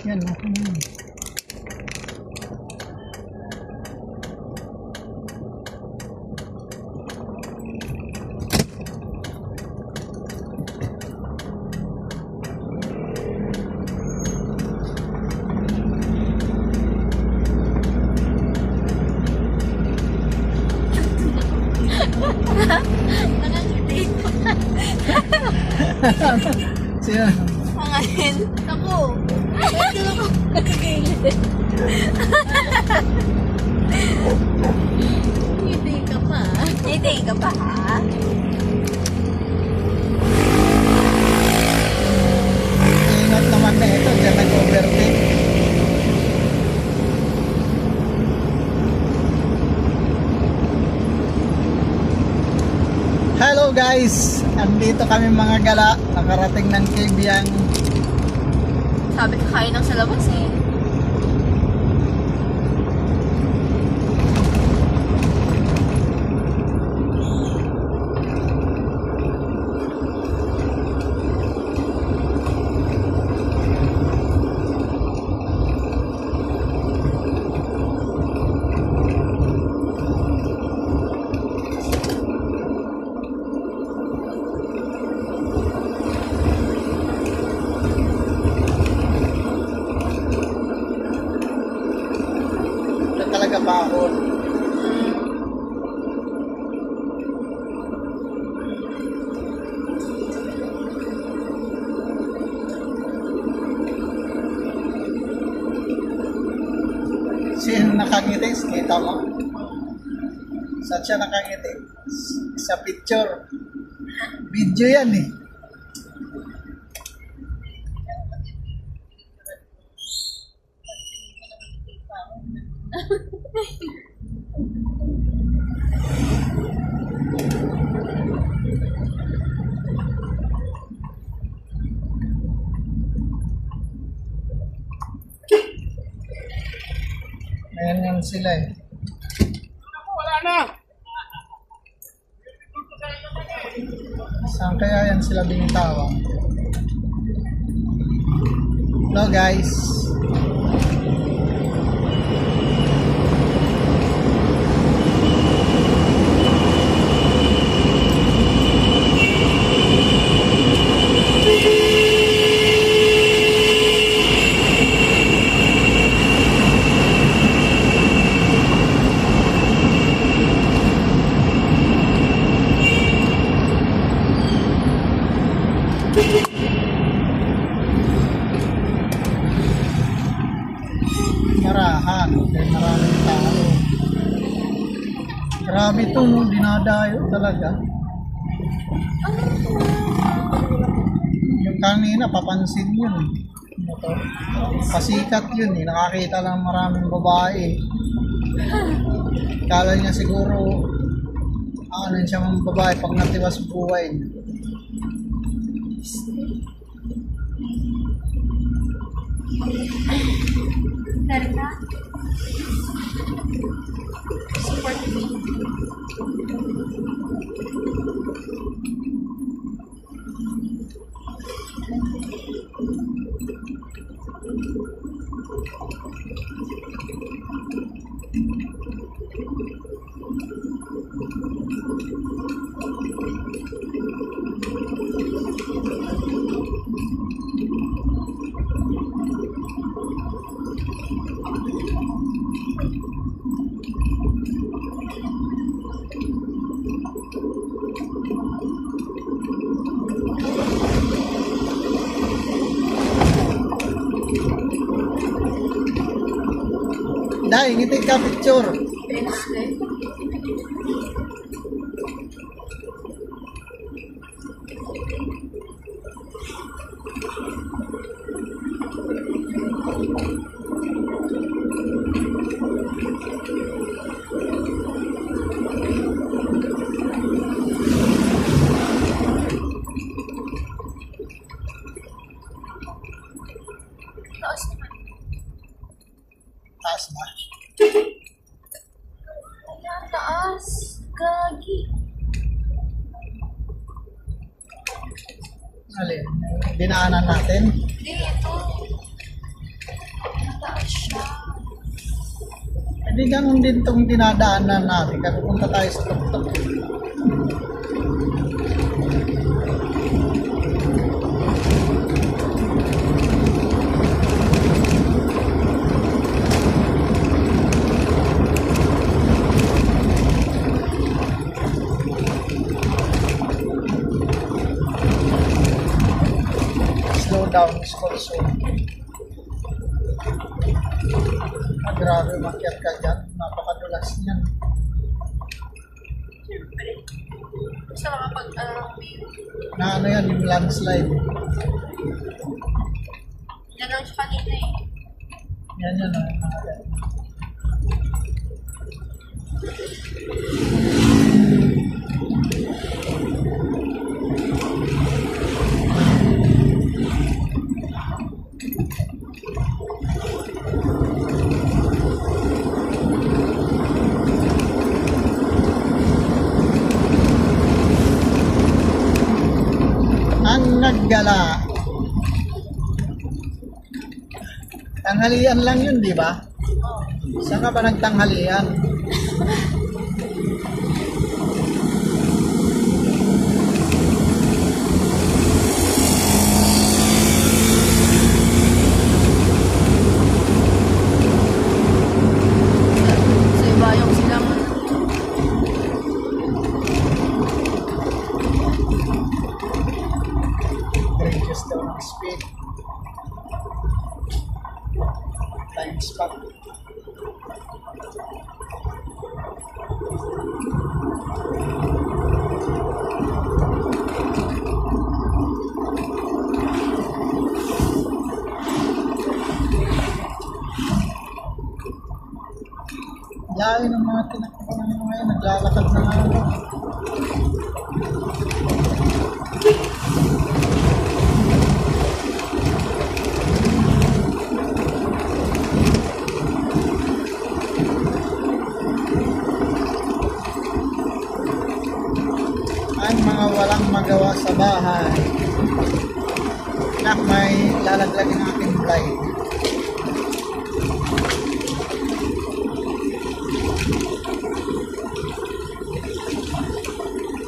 Yan, okay na yun. Nakangiti. Siya. Pangahin. Ako. Ito ako. Nakagilid. Ngiti ka pa. Ngiti ka pa, ha? Ingat naman na ito. Diyan nag-overtake. Hello guys! Andito kami mga gala. Nakarating ng Kibyang. Sabi ko kain lang sa labas eh. Ito talaga baon. Sino nakangiti? Kita mo? Saan siya nakangiti? Sa picture. Video yan eh. Ayan yan sila eh. Wala na. Saan kaya yan sila binitawan? Hello guys. Marahan, dahil maraming tao. Grabe ito, no? Dinadayo talaga. Yung kanina, papansin yun. Ano to? Pasikat yun eh. Nakakita lang maraming babae. Kala niya siguro, ano siya mga babae pag natiwas buhay niya. Terna. Support me. Dahil, ngiti ka picture. Taas naman. Taas na. Ayan, taas. Gagi. Alin? Dinaanan natin. Hindi, ito. Hindi ganun din itong dinadaanan natin. Kaya pupunta tayo sa tuktok. Slow down is also. Grabe, makiat ka dyan. Napakadulas niyan. Siyempre. Basta makapag, view. Na ano yan, yung landslide. Yan lang siya kanina eh. Yan yan. Ang naggala. Tanghalian lang yun, di ba? Saan ka ba nagtanghalian? Sa iba yung silang Reduce daw ng speed. Time spot. Layo ng mga tinakbo ng mga yan. Naglalakad na nga ako. Ang mga walang magawa sa bahay. Nak, may lalaglag ng aking blind.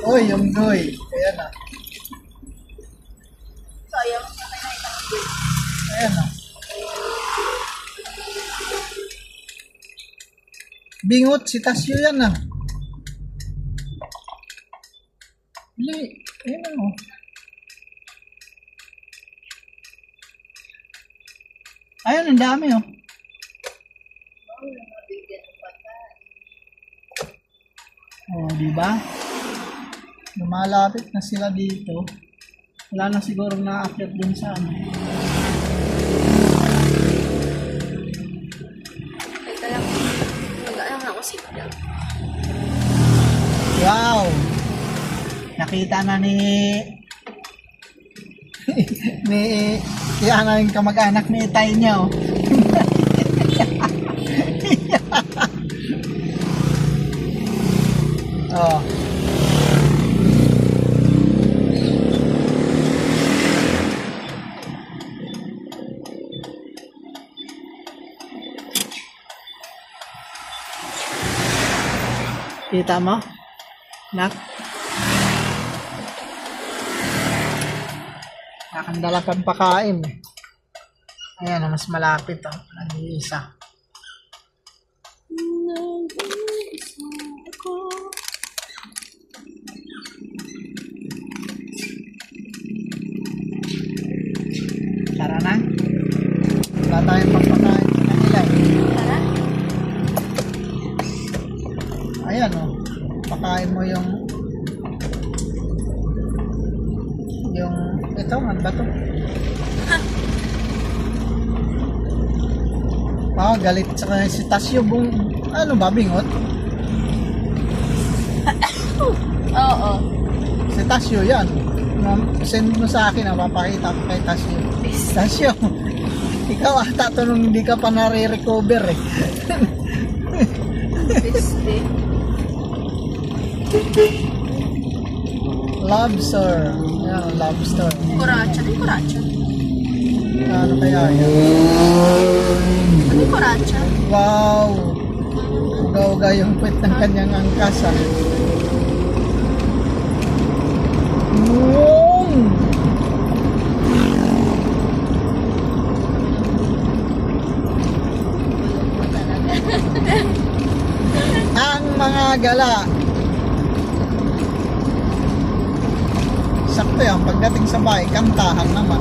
Oy, yung goy. Ayan na. sayang sa kanya itakbo. Ayan na. Bingot, si Tasyo yan na. Hindi. Ayan na o. Ayun, ang dami oh. Oh, di ba? Lumalapit na sila dito. Wala na siguro na-akit din sa ano. Teka lang. Mag-alang ako sigla. Wow! Nakita na ni kaya na yung kamag-anak ni Itay niya oh. Oh. Kita mo? Nak? Nakandala kang pakain. Ayan, mas malapit oh. Nag-iisa. Tara na. Wala tayong pagpakain sa kanila eh. Tara. Ayan oh. Pakain mo yung ito, ano ba to? Galit sa kanya si Tasyo. Ano ba, bingot? Oo. Si Tasyo yan. Send mo sa akin, mapapakita ko kay Tasyo. Tasyo, ikaw ata to nung hindi ka pa nare-recover eh. Piste. Lobster. Yan, lobster. Kuracha. Ano yung kuracha? Ano kaya yan? Ano yung kuracha? Wow! Uga-uga yung puwet ng kanyang angkas, ah. Bulong mo talaga. Ang mga gala. Sakto yan, pagdating sa bahay, kantahan naman.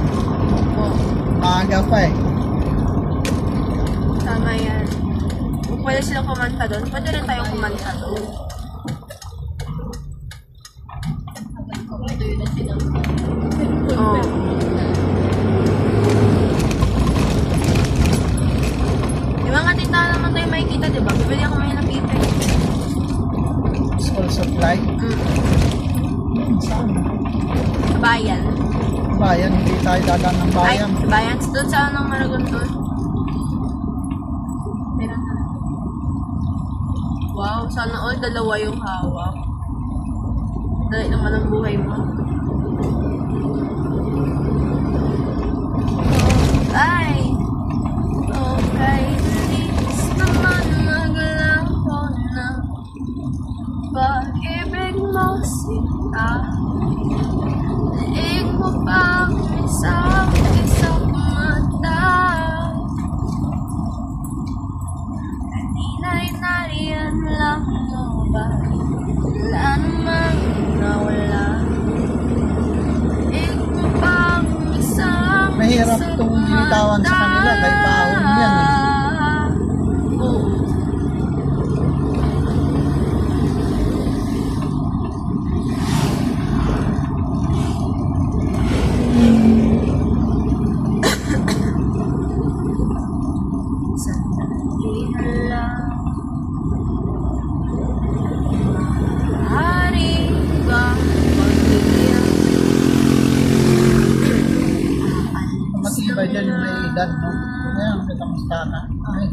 Oo. Maaga pa eh. Tama yan. Kung pwede silang kumanta doon, pwede rin tayong kumanta doon. Oo. Yung mga tindahan naman tayo makikita, di ba? Bibili ako may nakita. School supply. Saan? Sa bayan. Bayan, hindi tayo dadaan ng bayan. Ay, sa bayan. Doon sa anong Maragon doon. Meron na. Wow, sana all dalawa yung hawak. Dali naman ang buhay mo. Ay! Okay, please naman maglaho na pag-ibig mo sita. Liig mo pa sa isang mata. Kanina'y nariyan lang mo ba? Wala namang nawala. Liig mo pa isang Mahirap itong binitawan sa kanila, kay paahon yan eh. Oo. Sandali na lang. Maaari bang magbigyan? Matibay dyan yung may edad, no? Ngayon, kamusta na? Ay,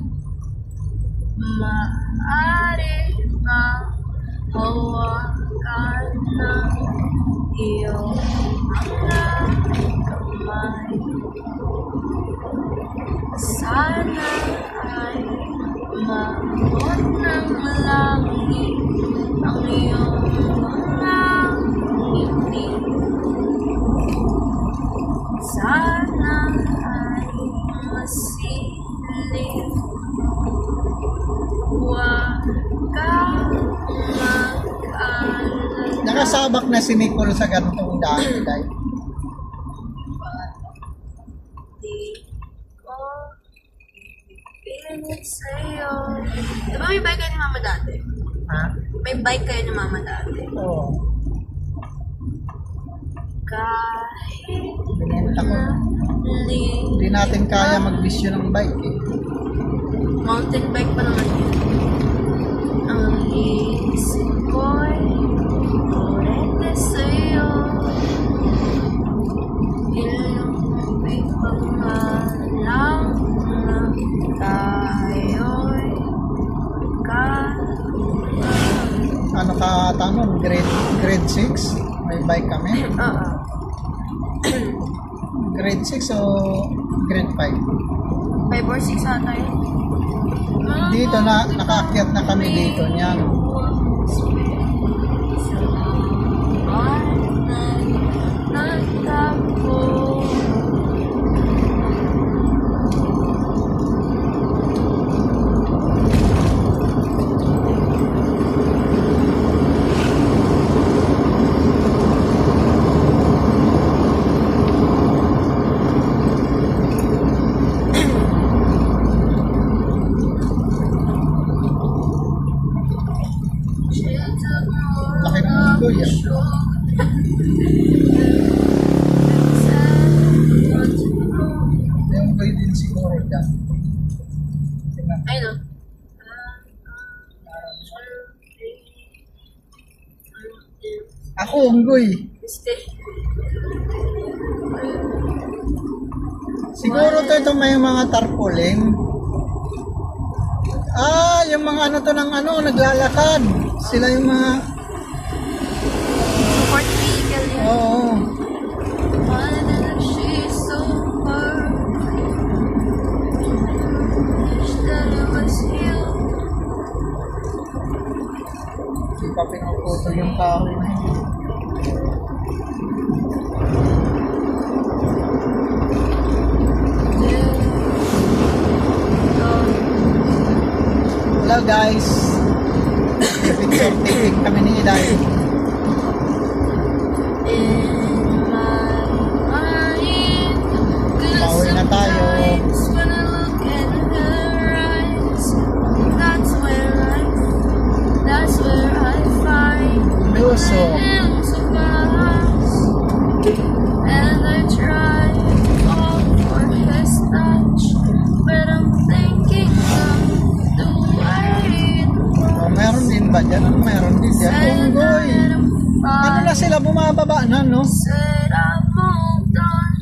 Maaari bang hawakan ng iyong mga kamay? Sana ay maabot ng langit ang iyong mga ngiti. Sana ay masilip. Huwag kang mag-alala. nakasabak na si Nicole sa ganitong daan, Day. Di ko pilit sa'yo. Diba may bike kayo ni Mama dati? Ha? May bike kayo ni Mama dati. Oo. Kahit Binenta ko. na Hindi natin kaya mag-bisyo ng bike eh. mountain bike pa naman yun. Ang isip ko'y urete sa'yo. Ilumpi pangalang na tayo'y Ano ka tanong? Grade 6? May bike kami? Oo. Grade 6 o grade 5? 5 or 6 ata yun. Dito na, nakaakyat na kami dito niyan. Laki ng mundo yan. Yung boy din siguro dyan. Tingnan. Ay no. Ako, unggoy. Siguro to ito may mga tarpaulin. Ah, yung mga ano to ng ano, naglalakad. Sila yung mga, Support vehicle yun. oo. She's so perfect. Wish that it was you. pa pinuputol yung kahoy na yun. Hello guys. Picture taking kami ni Iday. Pauwi na tayo. Luso. And I try all for his touch, but I'm thinking do I Meron din ba dyan? Meron din dyan. Unggoy. Ano na sila bumababa na, no? Said I moved on.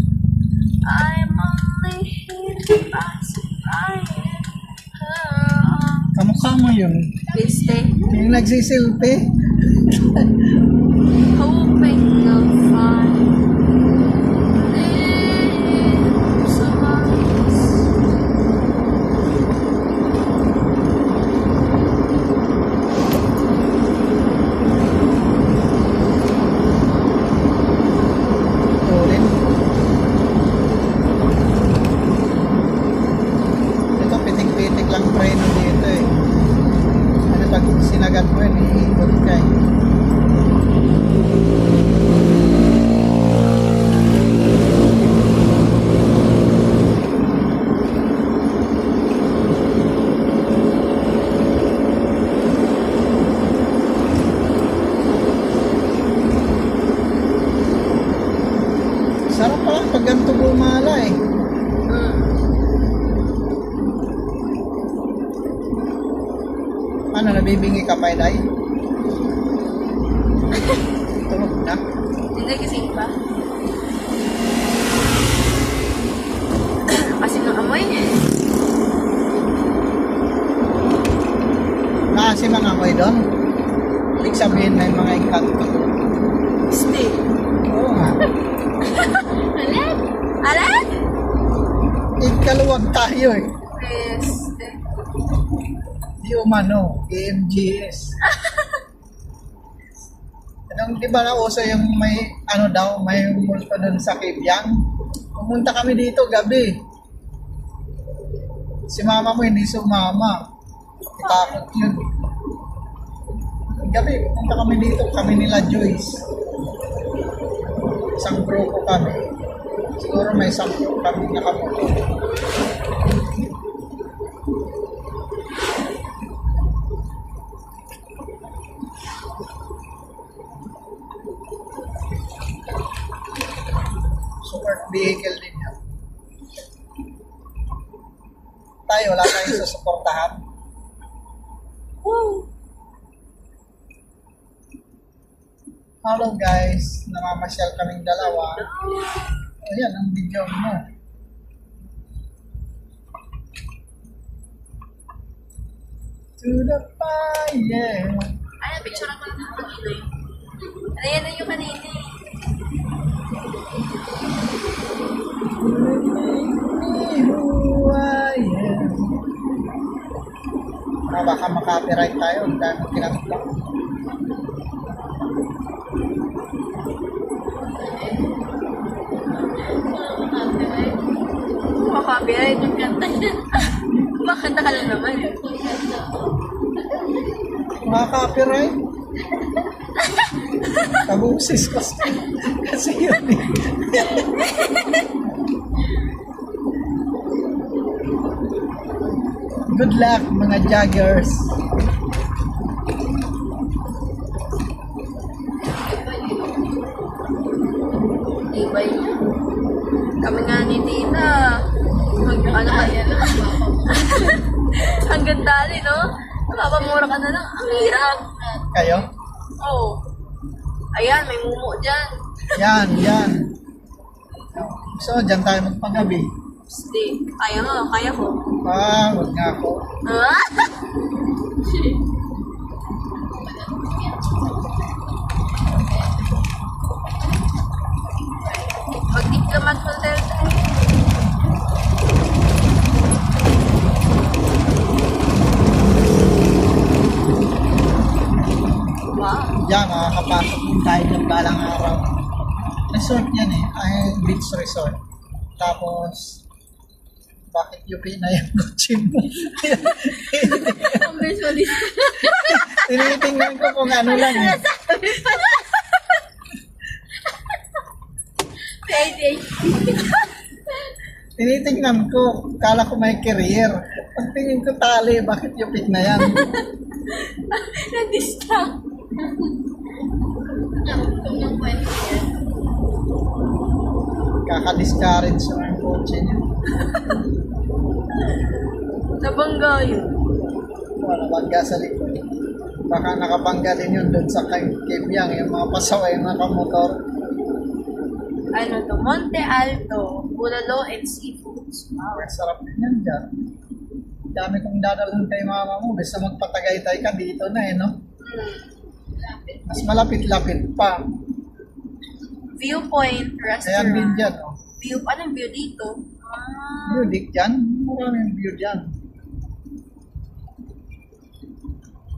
I'm only here passing by her. Kamukha mo yun. Please stay. Yung nagsisilpi. Hoping I'll find some eyes. Ulit. Ito, pitik-pitik lang preno dito eh. Ano pag sinagat mo yun, iikot ka eh. Sarap pala pag ganito bumala eh. Ano, nabibingi ka pa, Iday? Tulog na. Hindi gising pa. Kasi ng amoy. Kasi mga amoy doon. Ibig sabihin may mga engkanto. Stay. Oo nga. Alat? Alat? Ikaluwag tayo eh. Stay. Di umano, AMGS. Anong, di ba nauso yung may, ano daw, may multo doon sa Kibyang? Pumunta kami dito gabi. Si mama mo hindi sumama. Itakot yun. Gabi, pumunta kami dito, kami nila Joyce. Isang grupo kami. Siguro may 10 kami nakamoto. Support vehicle din yan. Tayo, wala tayong susuportahan. Woo! Hello guys, namamasyal kaming dalawa. Ayan ang video mo. To the fire. Ay, picture ako ng kanina eh. Ayan na yung kanina eh. Who I am. Baka makapiright tayo dahil kinatutok. Copyright yung kanta niya. Makanta ka lang naman. Makaka-copyright? Tabusis kasi yun eh. Good luck mga joggers. Ibay niya. Kami nga ni Tita. Ano ba yan? Ang ganda rin, no? Napapamura ka na lang. Ang hirap. Kayo? Oo. Ayan, may mumu dyan. Yan. So, dyan tayo magpagabi. Stay. Kaya nga, kaya ko. Huwag nga ako. Ah? Mag-diplomat hotel tayo. Wow. Diyan, makakapasok din tayo ng balang araw. Resort yan eh, ay beach resort. Tapos, bakit UP na yung kotse mo? Ang visualist. Tinitingnan ko kung ano lang eh. Tinitingnan ko, kala ko may career. Pagtingin ko tali, bakit UP na yan? Na-distract. Yung kwento yan. Kaka-discourage yung kotse niya. Nabangga yun. Wala, bangga sa likod. Baka nakabangga din yun doon sa Kibyang, yung mga pasaway, yung mga kamotor. Ano to? Monte Alto, Bulalo and Seafoods. Wow. Ang sarap din yan dyan. Dami kong dadalhin kay mama mo. Basta magpatagaytay ka dito na eh, no? Mas malapit-lapit pa. Viewpoint Kaya din Restaurant. dyan, no? View, anong view dito? View dik dyan. Maraming view dyan.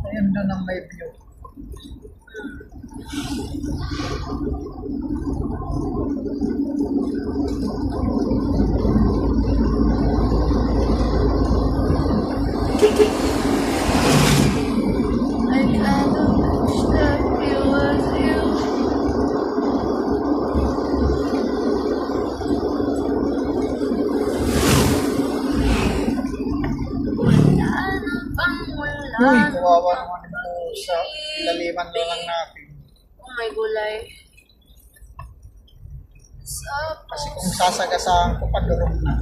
Ayan doon ang may view. I kind of wish that it was you. Wala na bang wala Uy, na kawawa bang naman ito sa ilaliman na lang natin. Oh my gulay. Kasi kung sasagasaan ko, padurong na.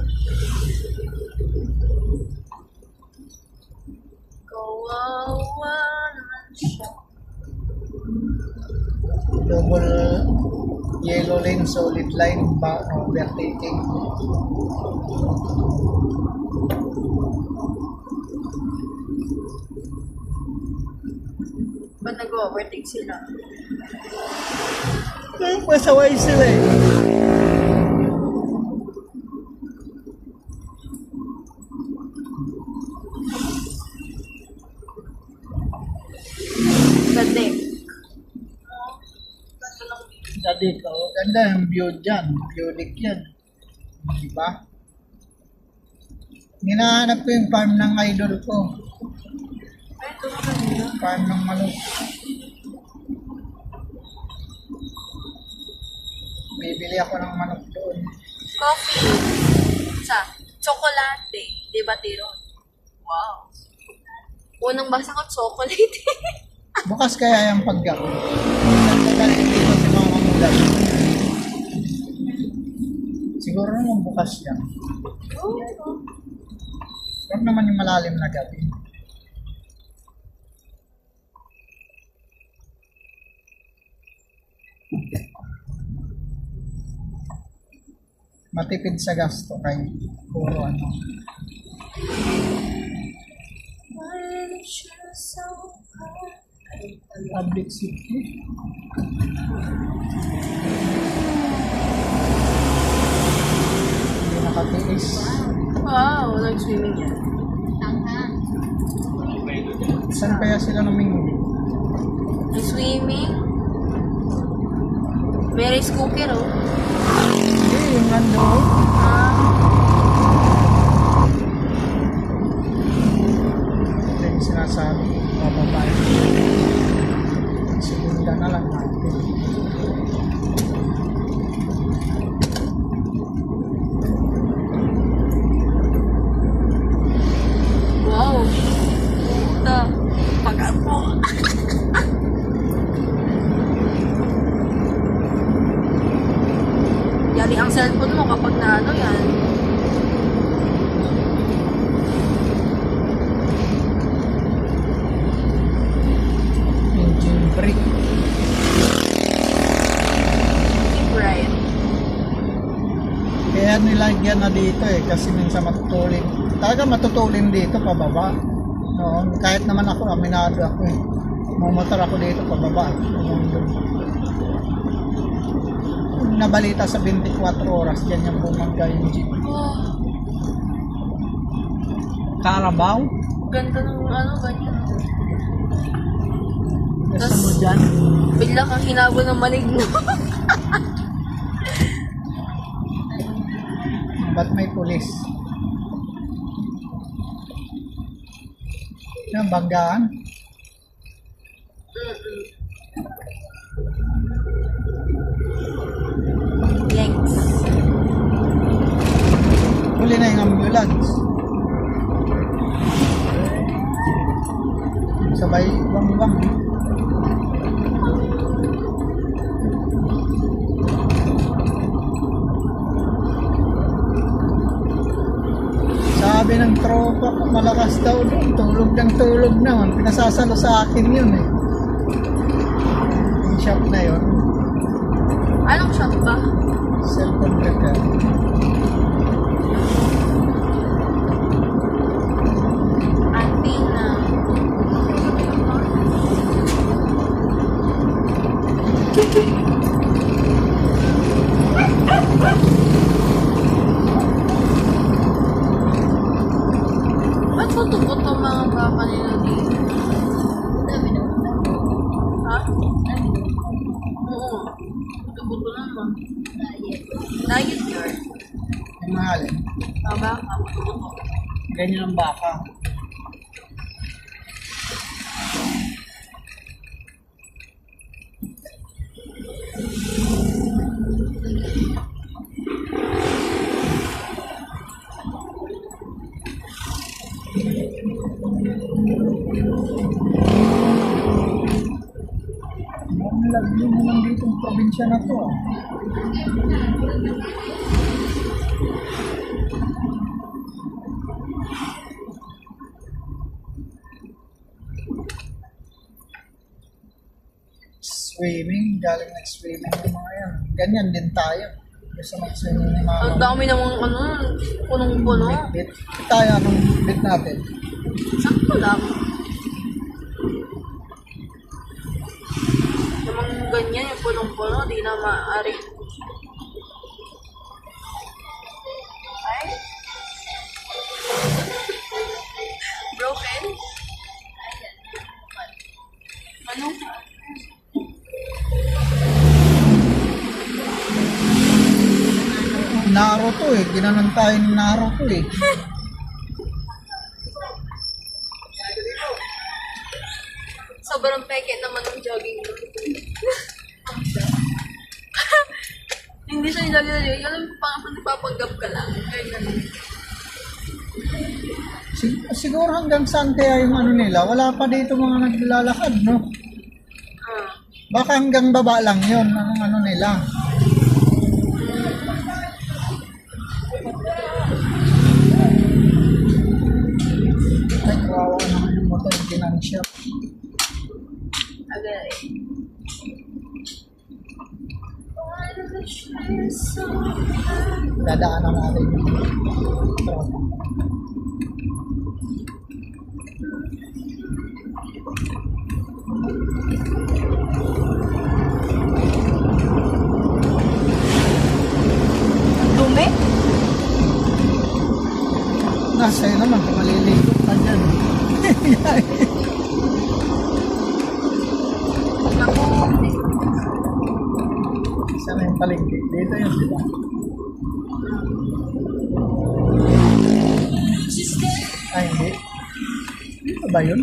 Kawawa naman siya. Double yellow lane, solid line, overtaking. Ba't nag-overtake sila? Masaway sila eh. Sa deck. Dati ko, ganda yung view dyan. View deck yan. Diba? Hinahanap ko yung farm ng idol ko. Ay, ito na kanina. Farm ng manok. Bibili ako ng manok doon. Coffee. Sa chocolate. Di ba, Tiro? Wow. Unang basa ko, chocolate. Bukas kaya yung paggabi. Nagkagaling dito si Mama Mulan. Siguro naman bukas yan. Huwag naman yung malalim na gabi. Matipid sa gasto kay puro ano. Public safety. Hindi nakatiis. Wow, nag-swimming yan. Saan kaya sila naminguli? Nag-swimming. May rice cooker, oh. Hindi, yung nando. Ah, Ito yung sinasabi. Mababae. Segunda na lang natin. wow. Puta. Pag-apo. Yari ang cellphone mo kapag na ano yan. Engine brake. Keep right. Kaya nilagyan na dito eh. Kasi minsan matutulin. Talaga matutulin dito pababa. No, kahit naman ako, aminado ako eh. Mumotor ako dito pababa. Nabalita sa 24 oras, yan yung bumangga yung jeep. Oh, Carabao? ganda ng ano, ganyan. Nasa mo dyan. Bigla kang hinabol ng manig mo. Ba't may pulis? Yan, banggaan. Yanks. Huli na yung ambulance. Sabay bang-bang. Sabi ng tropa ko, malakas daw doon. Tulog ng tulog naman. Pinasasalo sa akin yun eh. Yung shop na yun. Anong shop ba? Cellphone repair. Antina. Ba't puto-puto mga baka nila dito? Ha? Oo. Puto-puto naman. Diet yun. Yung mahalin. Tama ka, puto-puto. Ganyan ang baka. Ang lagyo naman dito ang probinsya na to. Ah. Swimming, galing nag-swimming yung mga yan. Ganyan din tayo. Gusto mag-swimming ng mga Ang dami namang ano, punong-puno. bit. Tayo, anong bit natin? Sakto lang. Namang ganyan yung punong-puno, di na maaari. Ay? Broken? Ano? Naruto eh. Ginanon tayo ni Naruto eh. Sobrang peke naman ng jogging mo. Hindi siya yung jogging na jogging. Alam mo, nagpapanggap ka lang. Ganyan. Siguro hanggang saan kaya yung ano nila? Wala pa dito mga naglalakad, no? Ah. Baka hanggang baba lang yun. Ang ano nila. Ay, kawawa naman yung motor. Ginansya. Agad eh. Dadaanan natin yung tropa. Dumi? Sa'yo naman kung maliligo ka dyan. Naku. Isa na yung palengke. Dito yun, di ba? Ay, hindi. Dito ba yun?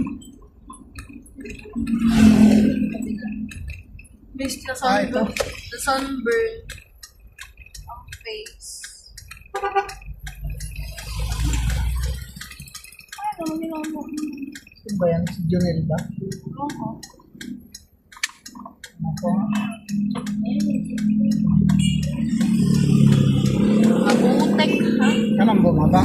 Based na Ah, ito. sunburn. The sunburn of face. Ay, dami nga mo. Ito ba yan? Si Junel ba? Oo. Ako. Mabutek, ha? Anong bumaba?